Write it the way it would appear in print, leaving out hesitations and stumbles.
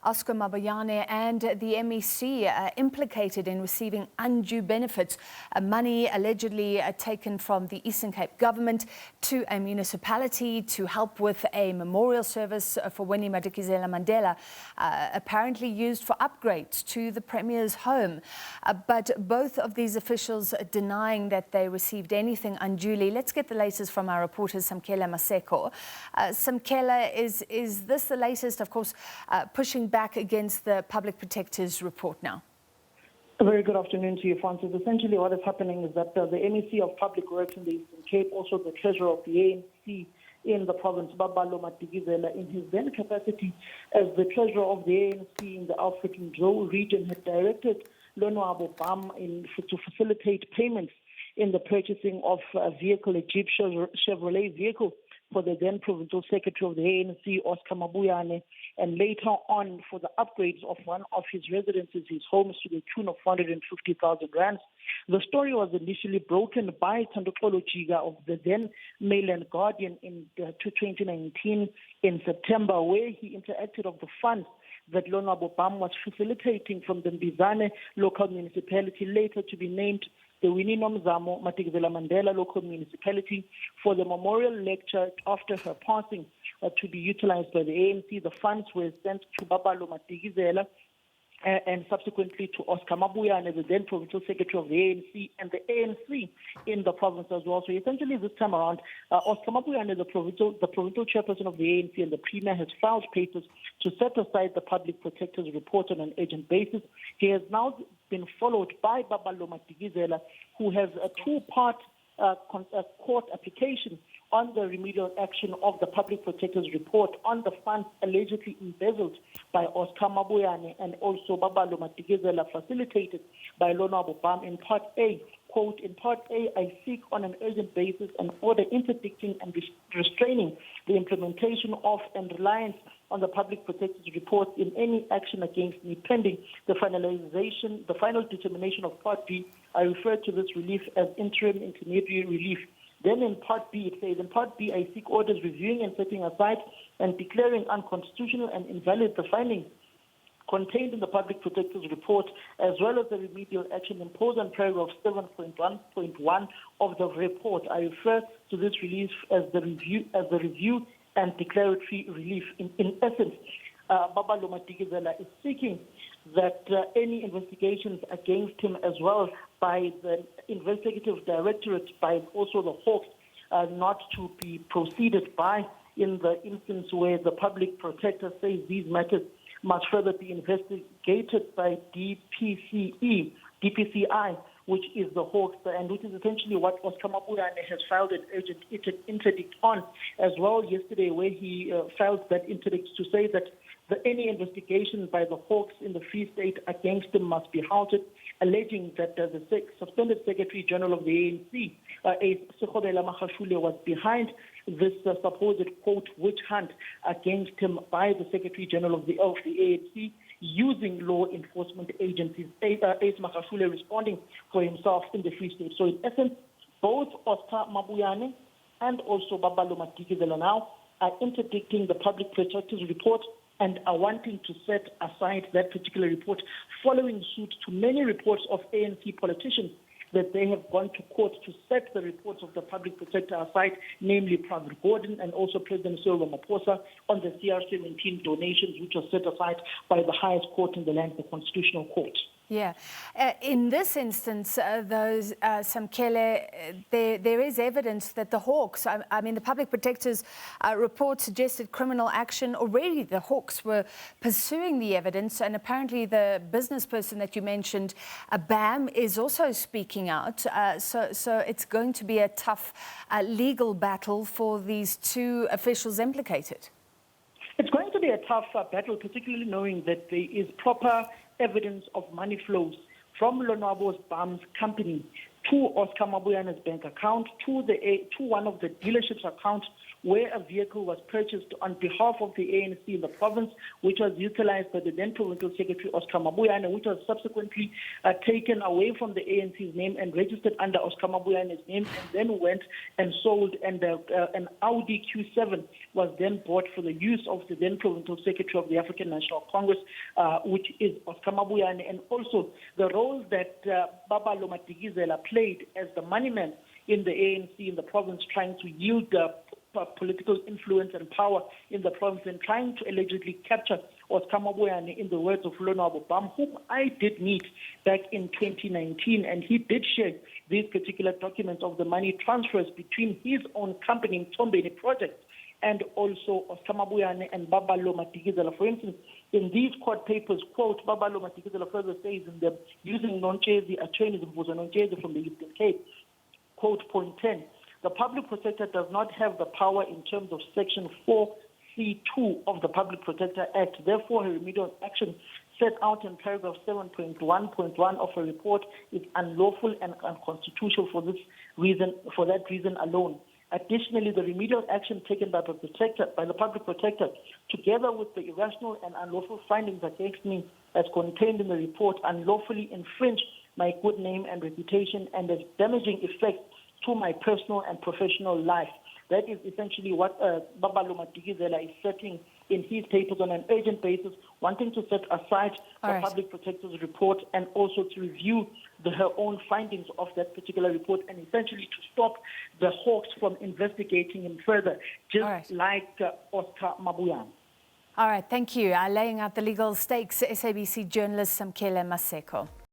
Oscar Mabuyane and the MEC are implicated in receiving undue benefits, money allegedly taken from the Eastern Cape government to a municipality to help with a memorial service for Winnie Madikizela Mandela, apparently used for upgrades to the Premier's home. But both of these officials are denying that they received anything unduly. Let's get the latest from our reporter, Samkele Maseko. Samkele, is this the latest, of course, pushing back against the Public Protector's report now? A very good afternoon to you, Francis. Essentially what is happening is that the MEC of Public Works in the Eastern Cape, also the Treasurer of the ANC in the province, Babalo Madikizela, in his then capacity as the Treasurer of the ANC in the African Joe region, had directed Lonwabo Bam to facilitate payments in the purchasing of a vehicle, a Jeep Chevrolet vehicle, for the then Provincial Secretary of the ANC, Oscar Mabuyane, and later on for the upgrades of one of his residences, his homes, to the tune of 450,000 rands. The story was initially broken by Tandokolo Jiga of the then Mail and Guardian in 2019 in September, where he interacted of the funds that Lonwabo Bam was facilitating from the Mbizane local municipality, later to be named the Winnie Madikizela Mandela local municipality, for the memorial lecture after her passing to be utilized by the ANC. The funds were sent to Babalo Madikizela and subsequently to Oscar Mabuyane, the then Provincial Secretary of the ANC, and the ANC in the province as well. So essentially this time around, Oscar Mabuyane, the provincial chairperson of the ANC, and the Premier has filed papers to set aside the Public Protector's report on an urgent basis. He has now been followed by Babalo Madikizela, who has a two-part court application on the remedial action of the Public Protector's report on the funds allegedly embezzled by Oscar Mabuyane and also Babalo Madikizela, facilitated by Lonwabo Bam. In Part A, quote, "In Part A, I seek on an urgent basis an order interdicting and restraining the implementation of and reliance on the Public Protector's report in any action against me pending the final determination of Part B. I refer to this relief as interim intermediary relief." Then in Part B, it says, "In Part B, I seek orders reviewing and setting aside and declaring unconstitutional and invalid the findings contained in the Public Protector's report, as well as the remedial action imposed on paragraph 7.1.1 of the report. I refer to this relief as the review and declaratory relief." In essence, Babalo Madikizela is seeking that any investigations against him, as well by the investigative directorate, by also the Hawks, not to be proceeded by, in the instance where the Public Protector says these matters must further be investigated by DPCI, which is the Hawks, and which is essentially what Oscar Mabuyane has filed an urgent interdict on as well yesterday, where he filed that interdict to say that any investigation by the Hawks in the Free State against him must be halted, alleging that the suspended Secretary General of the ANC, was behind this supposed, quote, witch hunt against him by the Secretary General of the ANC, using law enforcement agencies, Ace Magashule responding for himself in the Free State. So in essence, both Oscar Mabuyane and also Babalo Madikizela now are interdicting the Public Protector's report and are wanting to set aside that particular report, following suit to many reports of ANC politicians that they have gone to court to set the reports of the Public Protector aside, namely Private Gordon and also President Cyril Ramaphosa, on the CR17 donations, which were set aside by the highest court in the land, the Constitutional Court. Yeah. In this instance, Samkele, there is evidence that the Hawks, I mean, the Public Protector's report suggested criminal action. Already the Hawks were pursuing the evidence, and apparently the business person that you mentioned, Bam, is also speaking out. So it's going to be a tough legal battle for these two officials implicated. It's going to be a tough battle, particularly knowing that there is proper evidence of money flows from Lonwabo Bam's company to Oscar Mabuyane's bank account, to one of the dealerships' accounts, where a vehicle was purchased on behalf of the ANC in the province, which was utilized by the then Provincial Secretary Oscar Mabuyane, which was subsequently taken away from the ANC's name and registered under Oscar Mabuyane's name, and then went and sold, and an Audi Q7 was then bought for the use of the then Provincial Secretary of the African National Congress, which is Oscar Mabuyane, and also the role that Babalo Madikizela played as the moneyman in the ANC in the province, trying to yield political influence and power in the province and trying to allegedly capture Oscar Mabuyane, in the words of Lonwabo Bam, whom I did meet back in 2019, and he did share these particular documents of the money transfers between his own company, Mtombeni Project, and also Oscar Mabuyane and Babalo Madikizela. For instance, in these court papers, quote, Babalo Madikizela further says in them, using Nonchezi, attorneys Nonchezi from the Eastern Cape, quote, point 10, the public protector does not have the power in terms of Section 4C2 of the Public Protector Act. Therefore, her remedial action set out in paragraph 7.1.1 of a report is unlawful and unconstitutional for that reason alone. Additionally, the remedial action taken by the public protector, together with the irrational and unlawful findings against me as contained in the report, unlawfully infringe my good name and reputation and has damaging effects to my personal and professional life. That is essentially what Babalo Madikizela is setting in his papers on an urgent basis, wanting to set aside the public protector's report and also to review her own findings of that particular report, and essentially to stop the hawks from investigating him further, just like Oscar Mabuyane. All right, thank you. Laying out the legal stakes, SABC journalist Samkele Maseko.